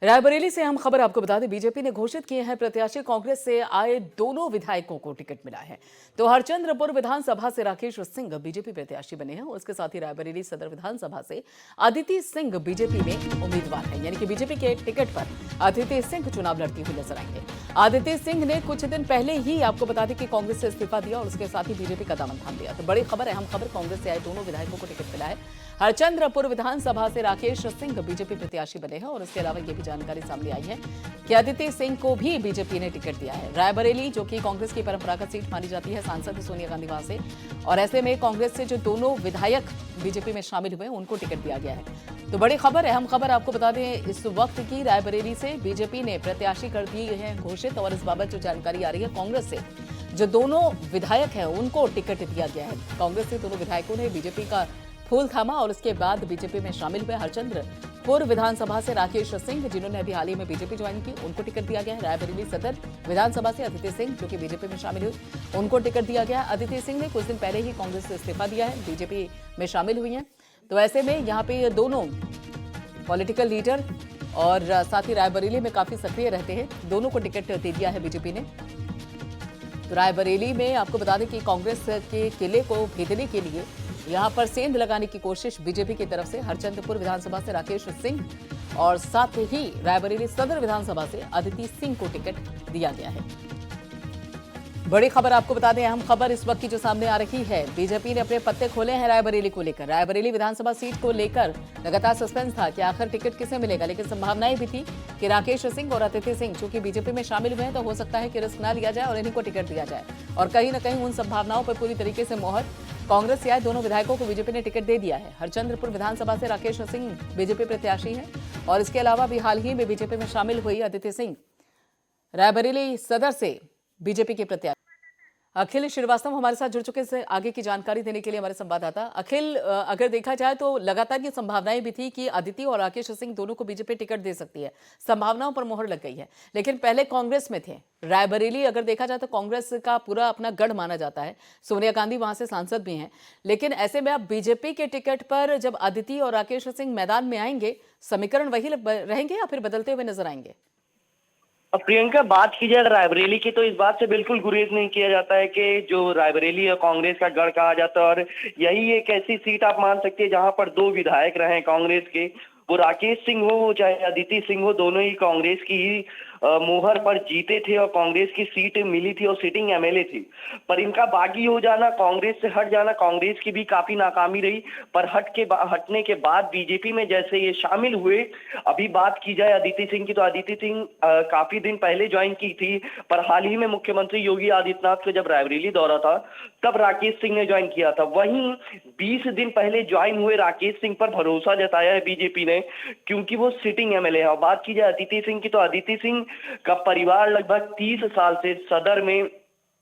रायबरेली से हम खबर आपको बता दें, बीजेपी ने घोषित किए हैं प्रत्याशी। कांग्रेस से आए दोनों विधायकों को टिकट मिला है। तो हरचंद्रपुर विधानसभा से राकेश सिंह बीजेपी प्रत्याशी बने हैं। उसके साथ ही रायबरेली सदर विधानसभा से अदिति सिंह बीजेपी में उम्मीदवार है, यानी कि बीजेपी के टिकट पर अदिति सिंह चुनाव लड़ती हुई नजर आएंगे। अदिति सिंह ने कुछ दिन पहले ही आपको बता दें कि कांग्रेस से इस्तीफा दिया और उसके साथ ही बीजेपी का दामन थाम लिया। तो बड़ी खबर है, हम खबर, कांग्रेस से आए दोनों विधायकों को टिकट मिला है। हरचंद्रपुर विधानसभा से राकेश सिंह बीजेपी प्रत्याशी बने हैं और इसके अलावा यह भी जानकारी सामने आई है कि अदिति सिंह को भी बीजेपी ने टिकट दिया है। रायबरेली जो कि कांग्रेस की परंपरागत सीट मानी जाती है, सांसद सोनिया गांधी वहां से, और ऐसे में कांग्रेस से जो दोनों विधायक बीजेपी में शामिल हुए उनको टिकट दिया गया है। तो बड़ी खबर है, हम खबर आपको बता दें इस वक्त की। रायबरेली से बीजेपी ने प्रत्याशी कर दिए हैं घोषित, और इस बाबत जो जानकारी आ रही है, कांग्रेस से जो दोनों विधायक हैं उनको टिकट दिया गया है। कांग्रेस से दोनों विधायकों ने बीजेपी का फूल थामा और उसके बाद बीजेपी में शामिल हुए। हरचंद्रपुर विधानसभा से राकेश सिंह, जिन्होंने अभी हाल ही में बीजेपी ज्वाइन की, उनको टिकट दिया गया है। रायबरेली सदर विधानसभा से अदिति सिंह, जो कि बीजेपी में शामिल हुई, उनको टिकट दिया गया। अदिति सिंह ने कुछ दिन पहले ही कांग्रेस से इस्तीफा दिया है, बीजेपी में शामिल हुई हैं। तो ऐसे में यहाँ पे दोनों पॉलिटिकल लीडर और साथ ही रायबरेली में काफी सक्रिय रहते हैं, दोनों को टिकट दे दिया है बीजेपी ने। तो रायबरेली में आपको बता दें कि कांग्रेस के किले को भेदने के लिए यहां पर सेंध लगाने की कोशिश बीजेपी की तरफ से हरचंद्रपुर विधानसभा से राकेश सिंह और साथ ही रायबरेली सदर विधानसभा से अदिति सिंह को टिकट दिया गया है। बड़ी खबर आपको बता दें, अहम खबर इस वक्त की जो सामने आ रही है, बीजेपी ने अपने पत्ते खोले हैं रायबरेली को लेकर। रायबरेली विधानसभा सीट को लेकर लगातार सस्पेंस था कि आखिर टिकट किसे मिलेगा, लेकिन संभावनाएं भी थी कि राकेश सिंह और अदिति सिंह, चूंकि बीजेपी में शामिल हुए हैं, तो हो सकता है कि रिस्क ना लिया जाए और इन्हीं को टिकट दिया जाए। और कहीं ना कहीं उन संभावनाओं पर पूरी तरीके से मोहर कांग्रेस से आए दोनों विधायकों को बीजेपी ने टिकट दे दिया है। हरचंद्रपुर विधानसभा से राकेश सिंह बीजेपी प्रत्याशी हैं और इसके अलावा भी हाल ही में बीजेपी में शामिल हुई अदिति सिंह रायबरेली सदर से बीजेपी के प्रत्याशी। अखिल श्रीवास्तव हमारे साथ जुड़ चुके हैं आगे की जानकारी देने के लिए, हमारे संवाददाता। अखिल, अगर देखा जाए तो लगातार ये संभावनाएं भी थी कि अदिति और राकेश सिंह दोनों को बीजेपी टिकट दे सकती है, संभावनाओं पर मोहर लग गई है, लेकिन पहले कांग्रेस में थे। रायबरेली अगर देखा जाए तो कांग्रेस का पूरा अपना गढ़ माना जाता है, सोनिया गांधी वहां से सांसद भी हैं, लेकिन ऐसे में अब बीजेपी के टिकट पर जब अदिति और राकेश सिंह मैदान में आएंगे, समीकरण वही रहेंगे या फिर बदलते हुए नजर आएंगे? अब प्रियंका, बात की जाए रायबरेली की तो इस बात से बिल्कुल गुरेज नहीं किया जाता है कि जो रायबरेली है कांग्रेस का गढ़ कहा जाता है, और यही एक ऐसी सीट आप मान सकते हैं जहां पर दो विधायक रहे कांग्रेस के, वो राकेश सिंह हो चाहे अदिति सिंह हो, दोनों ही कांग्रेस की ही मोहर पर जीते थे और कांग्रेस की सीट मिली थी और सिटिंग एमएलए थी। पर इनका बागी हो जाना, कांग्रेस से हट जाना, कांग्रेस की भी काफी नाकामी रही। पर हटने के बाद बीजेपी में जैसे ये शामिल हुए, अभी बात की जाए अदिति सिंह की तो अदिति सिंह काफी दिन पहले ज्वाइन की थी, पर हाल ही में मुख्यमंत्री योगी आदित्यनाथ का जब रायबरेली दौरा था तब राकेश सिंह ने ज्वाइन किया था। वहीं 20 दिन पहले ज्वाइन हुए राकेश सिंह पर भरोसा जताया है बीजेपी ने, क्योंकि वो सिटिंग एमएलए है। और बात की जाए अदिति सिंह की तो अदिति सिंह का परिवार लगभग 30 साल से सदर में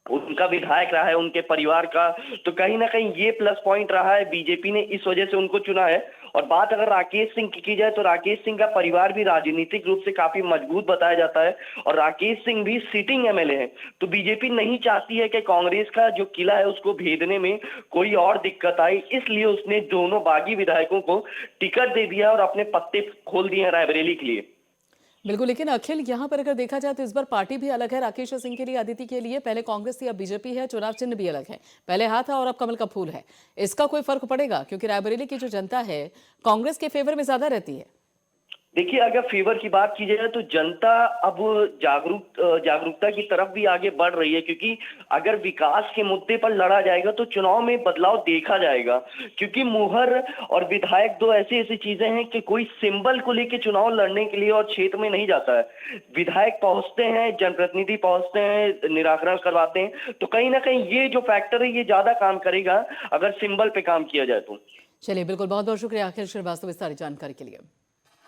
उनका विधायक रहा है, उनके परिवार का, तो कहीं ना कहीं ये प्लस पॉइंट रहा है, बीजेपी ने इस वजह से उनको चुना है। और बात अगर राकेश सिंह की जाए तो राकेश सिंह का परिवार भी राजनीतिक रूप से काफी मजबूत बताया जाता है और राकेश सिंह भी सिटिंग एमएलए हैं। तो बीजेपी नहीं चाहती है कि कांग्रेस का जो किला है उसको भेदने में कोई और दिक्कत आए, इसलिए उसने दोनों बागी विधायकों को टिकट दे दिया और अपने पत्ते खोल दिए हैं रायबरेली के लिए। बिल्कुल, लेकिन अखिल, यहाँ पर अगर देखा जाए तो इस बार पार्टी भी अलग है राकेश सिंह के लिए, अदिति के लिए। पहले कांग्रेस थी, अब बीजेपी है, चुनाव चिन्ह भी अलग है, पहले हाथ था और अब कमल का फूल है। इसका कोई फर्क पड़ेगा, क्योंकि रायबरेली की जो जनता है कांग्रेस के फेवर में ज्यादा रहती है? देखिए, अगर फेवर की बात की जाए तो जनता अब जागरूकता की तरफ भी आगे बढ़ रही है, क्योंकि अगर विकास के मुद्दे पर लड़ा जाएगा तो चुनाव में बदलाव देखा जाएगा। क्योंकि मुहर और विधायक दो ऐसी ऐसी चीजें हैं कि कोई सिंबल को लेके चुनाव लड़ने के लिए और क्षेत्र में नहीं जाता है। विधायक पहुंचते हैं, जनप्रतिनिधि पहुंचते हैं, निराकरण करवाते हैं, तो कहीं ना कहीं ये जो फैक्टर है ये ज्यादा काम करेगा अगर सिंबल पे काम किया जाए तो। चलिए, बिल्कुल, बहुत बहुत शुक्रिया अखिल श्रीवास्तव इस सारी जानकारी के लिए।